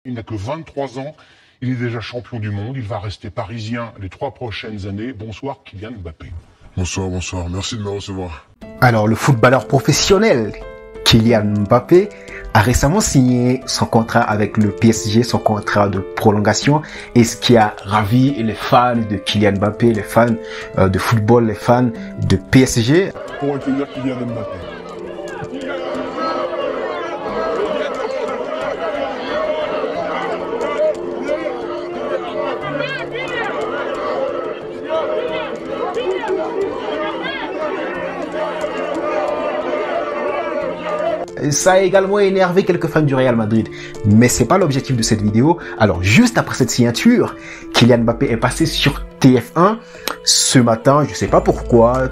Il n'a que 23 ans, il est déjà champion du monde, il va rester parisien les 3 prochaines années. Bonsoir Kylian Mbappé. Bonsoir, bonsoir, merci de me recevoir. Alors, le footballeur professionnel Kylian Mbappé a récemment signé son contrat avec le PSG, son contrat de prolongation, et ce qui a ravi les fans de Kylian Mbappé, les fans de football, les fans de PSG. Pour accueillir Kylian Mbappé. Ça a également énervé quelques fans du Real Madrid. Mais c'est pas l'objectif de cette vidéo. Alors, juste après cette signature, Kylian Mbappé est passé sur TF1 ce matin. Je sais pas pourquoi.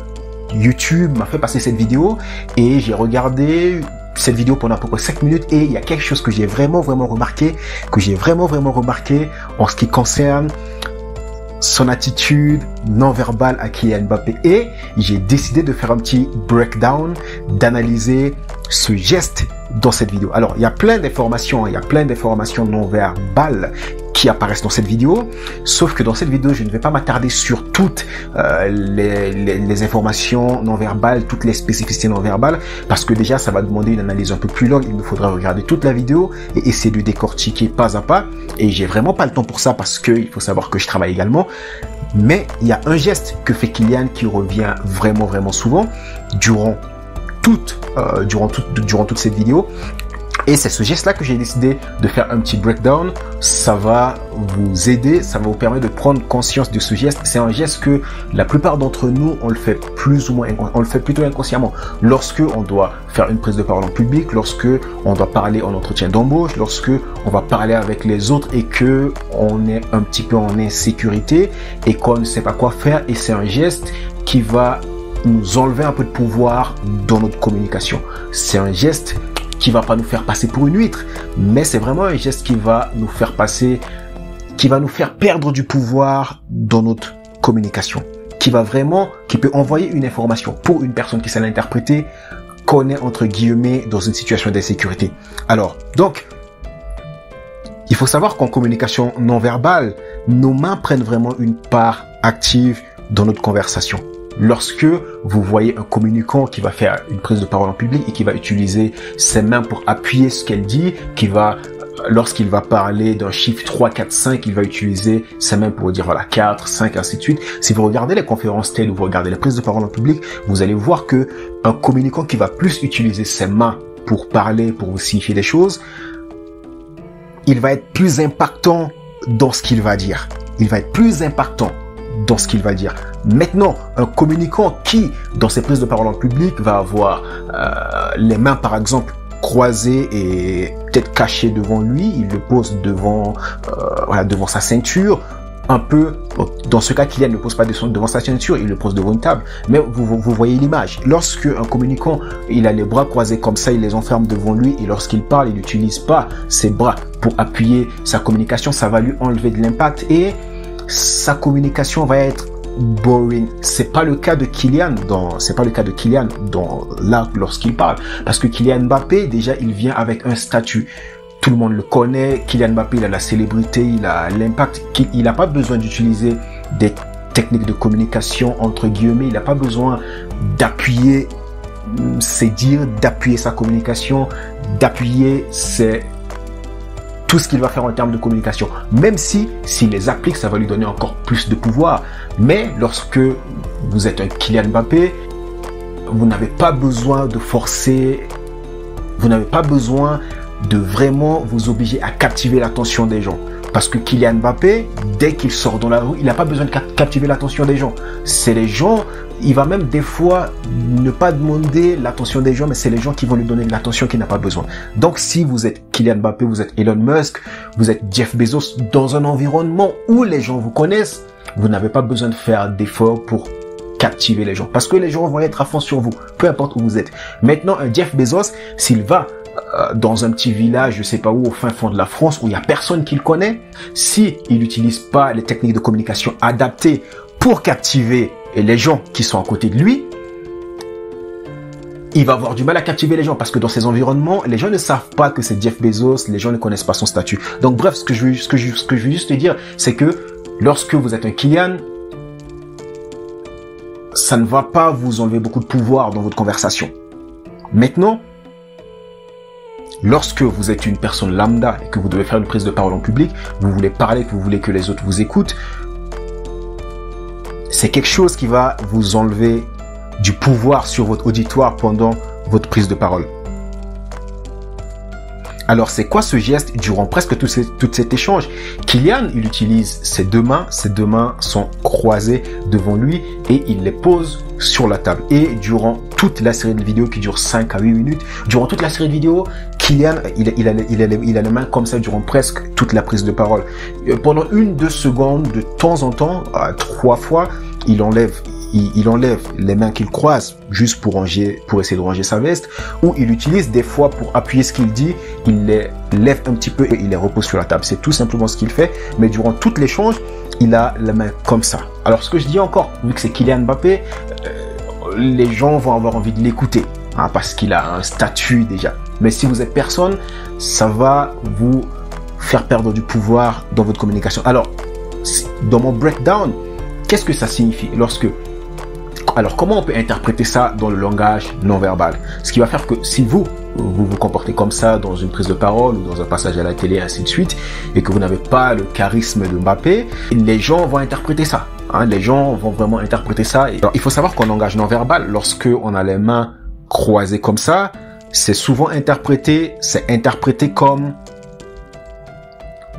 YouTube m'a fait passer cette vidéo et j'ai regardé cette vidéo pendant à peu près 5 minutes et il y a quelque chose que j'ai vraiment remarqué, en ce qui concerne son attitude non verbale à Kylian Mbappé, et j'ai décidé de faire un petit breakdown, d'analyser ce geste dans cette vidéo. Alors, il y a plein d'informations non verbales qui apparaissent dans cette vidéo, sauf que dans cette vidéo, je ne vais pas m'attarder sur toutes les informations non verbales, toutes les spécificités non verbales, parce que déjà, ça va demander une analyse un peu plus longue. Il me faudra regarder toute la vidéo et essayer de décortiquer pas à pas, et j'ai vraiment pas le temps pour ça parce que il faut savoir que je travaille également. Mais il y a un geste que fait Kylian qui revient vraiment souvent durant toute cette vidéo. Et c'est ce geste-là que j'ai décidé de faire un petit breakdown. Ça va vous aider, ça va vous permettre de prendre conscience de ce geste. C'est un geste que la plupart d'entre nous, on le fait plus ou moins, on le fait plutôt inconsciemment. Lorsque on doit faire une prise de parole en public, lorsque on doit parler en entretien d'embauche, lorsque on va parler avec les autres et que on est un petit peu en insécurité et qu'on ne sait pas quoi faire. Et c'est un geste qui va nous enlever un peu de pouvoir dans notre communication. C'est un geste qui va pas nous faire passer pour une huître, mais c'est vraiment un geste qui va nous faire perdre du pouvoir dans notre communication, qui peut envoyer une information pour une personne qui sait l'interpréter, qu'on est entre guillemets dans une situation d'insécurité. Alors, donc, il faut savoir qu'en communication non verbale, nos mains prennent vraiment une part active dans notre conversation. Lorsque vous voyez un communicant qui va faire une prise de parole en public et qui va utiliser ses mains pour appuyer ce qu'elle dit, lorsqu'il va parler d'un chiffre 3, 4, 5, il va utiliser ses mains pour dire voilà 4, 5, ainsi de suite. Si vous regardez les conférences TED ou vous regardez les prises de parole en public, vous allez voir que un communicant qui va plus utiliser ses mains pour parler, pour vous signifier des choses, il va être plus impactant dans ce qu'il va dire. Maintenant, un communicant qui, dans ses prises de parole en public, va avoir les mains, par exemple, croisées et peut-être cachées devant lui, il le pose devant sa ceinture, un peu. Dans ce cas, Kylian ne pose pas devant sa ceinture, il le pose devant une table. Mais vous voyez l'image. Lorsque un communicant, il a les bras croisés comme ça, il les enferme devant lui, et lorsqu'il parle, il n'utilise pas ses bras pour appuyer sa communication, ça va lui enlever de l'impact et sa communication va être boring. C'est pas le cas de Kylian lorsqu'il parle, parce que Kylian Mbappé, déjà, il vient avec un statut. Tout le monde le connaît. Kylian Mbappé, il a la célébrité, il a l'impact. Il n'a pas besoin d'utiliser des techniques de communication entre guillemets. Il n'a pas besoin d'appuyer ses dires, d'appuyer sa communication, d'appuyer tout ce qu'il va faire en termes de communication. Même s'il les applique, ça va lui donner encore plus de pouvoir. Mais lorsque vous êtes un Kylian Mbappé, vous n'avez pas besoin de forcer, vous n'avez pas besoin de vraiment vous obliger à captiver l'attention des gens. Parce que Kylian Mbappé, dès qu'il sort dans la rue, il n'a pas besoin de captiver l'attention des gens. C'est les gens, il va même des fois ne pas demander l'attention des gens, mais c'est les gens qui vont lui donner de l'attention qu'il n'a pas besoin. Donc si vous êtes Kylian Mbappé, vous êtes Elon Musk, vous êtes Jeff Bezos, dans un environnement où les gens vous connaissent, vous n'avez pas besoin de faire d'efforts pour captiver les gens. Parce que les gens vont être à fond sur vous, peu importe où vous êtes. Maintenant, un Jeff Bezos, s'il va dans un petit village, je sais pas où, au fin fond de la France, où il y a personne qui le connaît, si il n'utilise pas les techniques de communication adaptées pour captiver les gens qui sont à côté de lui, il va avoir du mal à captiver les gens parce que dans ces environnements, les gens ne savent pas que c'est Jeff Bezos, les gens ne connaissent pas son statut. Donc bref, ce que je veux juste te dire, c'est que lorsque vous êtes un Kylian, ça ne va pas vous enlever beaucoup de pouvoir dans votre conversation. Maintenant, lorsque vous êtes une personne lambda et que vous devez faire une prise de parole en public, vous voulez parler, que vous voulez que les autres vous écoutent, c'est quelque chose qui va vous enlever du pouvoir sur votre auditoire pendant votre prise de parole. Alors, c'est quoi ce geste durant presque tout cet échange? Kylian, il utilise ses deux mains sont croisées devant lui et il les pose sur la table. Et durant toute la série de vidéos qui dure 5 à 8 minutes, durant toute la série de vidéos, Kylian, il a les mains comme ça durant presque toute la prise de parole. Pendant 1-2 secondes, de temps en temps, 3 fois, il enlève les mains qu'il croise juste pour essayer de ranger sa veste, ou il utilise des fois pour appuyer ce qu'il dit, il les lève un petit peu et il les repose sur la table. C'est tout simplement ce qu'il fait, mais durant tout l'échange, il a la main comme ça. Alors ce que je dis encore, vu que c'est Kylian Mbappé, les gens vont avoir envie de l'écouter, hein, parce qu'il a un statut déjà. Mais si vous êtes personne, ça va vous faire perdre du pouvoir dans votre communication. Alors, dans mon breakdown, qu'est-ce que ça signifie Alors, comment on peut interpréter ça dans le langage non verbal? Ce qui va faire que si vous vous comportez comme ça dans une prise de parole ou dans un passage à la télé, ainsi de suite, et que vous n'avez pas le charisme de Mbappé, les gens vont interpréter ça. Hein, les gens vont vraiment interpréter ça. Alors, il faut savoir qu'en langage non verbal, lorsque on a les mains croisées comme ça, c'est souvent interprété comme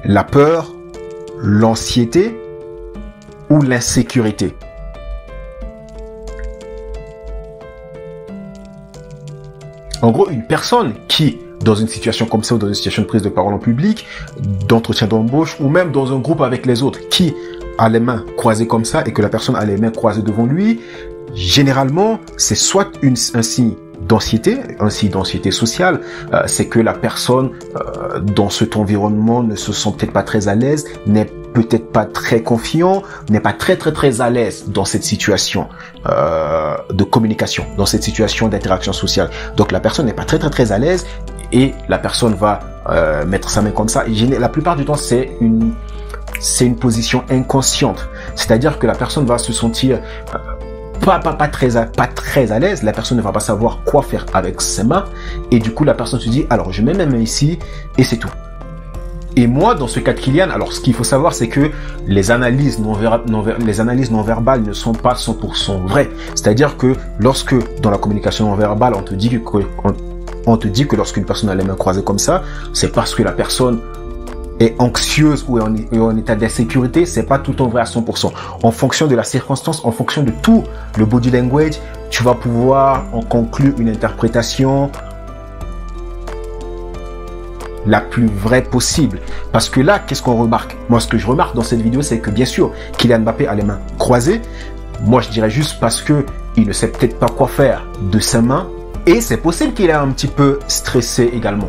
la peur, l'anxiété ou l'insécurité. En gros, une personne qui, dans une situation comme ça ou dans une situation de prise de parole en public, d'entretien d'embauche ou même dans un groupe avec les autres, qui a les mains croisées comme ça et que la personne a les mains croisées devant lui, généralement, c'est soit un signe d'anxiété, un signe d'anxiété sociale, c'est que la personne dans cet environnement ne se sent peut-être pas très à l'aise, n'est peut-être pas très confiant, n'est pas très à l'aise dans cette situation de communication, dans cette situation d'interaction sociale. Donc la personne n'est pas très à l'aise et la personne va mettre sa main comme ça. Et la plupart du temps, c'est une position inconsciente, c'est-à-dire que la personne va se sentir pas très à l'aise, la personne ne va pas savoir quoi faire avec ses mains et du coup la personne se dit alors je mets mes mains ici et c'est tout. Et moi dans ce cas de Kylian, alors ce qu'il faut savoir c'est que les analyses non verbales ne sont pas 100% vraies. C'est-à-dire que lorsque dans la communication non verbale on te dit que lorsqu'une personne a les mains croisées comme ça, c'est parce que la personne est anxieuse ou est en état d'insécurité, c'est pas tout le temps vrai à 100%. En fonction de la circonstance, en fonction de tout le body language, tu vas pouvoir en conclure une interprétation la plus vraie possible. Parce que là, qu'est-ce qu'on remarque? Moi, ce que je remarque dans cette vidéo, c'est que bien sûr, Kylian Mbappé a les mains croisées. Moi, je dirais juste parce que il ne sait peut-être pas quoi faire de ses mains. Et c'est possible qu'il est un petit peu stressé également.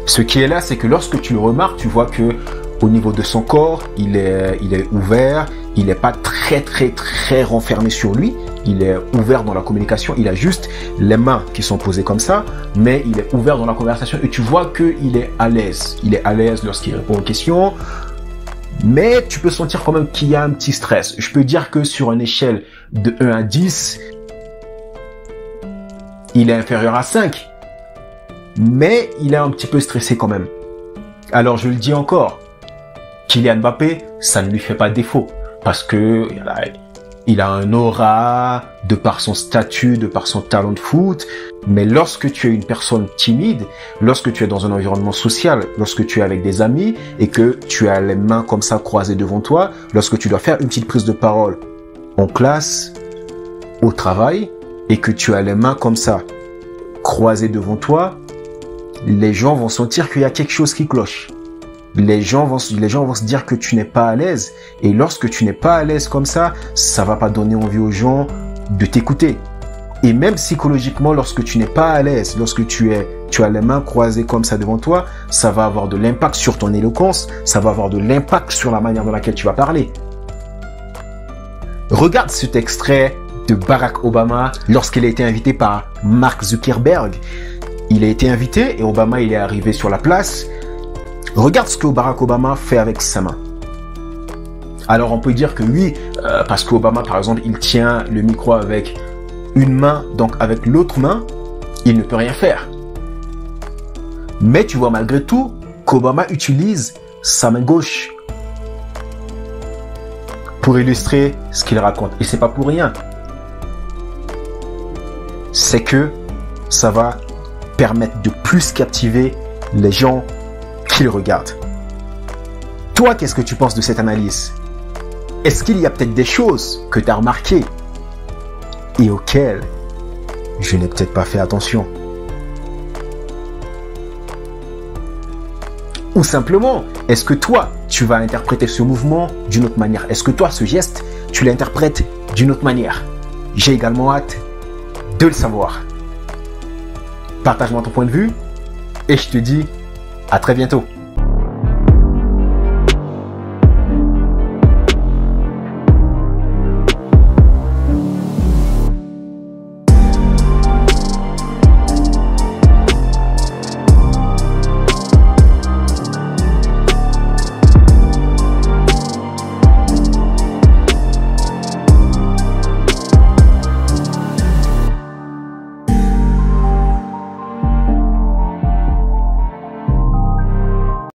Ce qui est là, c'est que lorsque tu le remarques, tu vois que au niveau de son corps, il est ouvert, il n'est pas très renfermé sur lui, il est ouvert dans la communication, il a juste les mains qui sont posées comme ça, mais il est ouvert dans la conversation et tu vois qu'il est à l'aise. Il est à l'aise lorsqu'il répond aux questions, mais tu peux sentir quand même qu'il y a un petit stress. Je peux dire que sur une échelle de 1 à 10, il est inférieur à 5. Mais il est un petit peu stressé quand même. Alors je le dis encore, Kylian Mbappé, ça ne lui fait pas défaut. Parce que il a un aura, de par son statut, de par son talent de foot. Mais lorsque tu es une personne timide, lorsque tu es dans un environnement social, lorsque tu es avec des amis et que tu as les mains comme ça croisées devant toi, lorsque tu dois faire une petite prise de parole en classe, au travail, et que tu as les mains comme ça croisées devant toi, les gens vont sentir qu'il y a quelque chose qui cloche. Les gens vont se dire que tu n'es pas à l'aise. Et lorsque tu n'es pas à l'aise comme ça va pas donner envie aux gens de t'écouter. Et même psychologiquement, lorsque tu n'es pas à l'aise, lorsque tu as les mains croisées comme ça devant toi, ça va avoir de l'impact sur ton éloquence, ça va avoir de l'impact sur la manière dans laquelle tu vas parler. Regarde cet extrait de Barack Obama lorsqu'il a été invité par Mark Zuckerberg. Il a été invité et Obama il est arrivé sur la place. Regarde ce que Barack Obama fait avec sa main. Alors on peut dire que oui, parce qu'Obama par exemple il tient le micro avec une main, donc avec l'autre main, il ne peut rien faire. Mais tu vois malgré tout qu'Obama utilise sa main gauche pour illustrer ce qu'il raconte. Et c'est pas pour rien. C'est que ça va permettre de plus captiver les gens qui le regardent. Toi, qu'est-ce que tu penses de cette analyse? Est-ce qu'il y a peut-être des choses que tu as remarquées et auxquelles je n'ai peut-être pas fait attention? Ou simplement, est-ce que toi, tu vas interpréter ce mouvement d'une autre manière? Est-ce que toi, ce geste, tu l'interprètes d'une autre manière? J'ai également hâte de le savoir. Partage-moi ton point de vue et je te dis à très bientôt.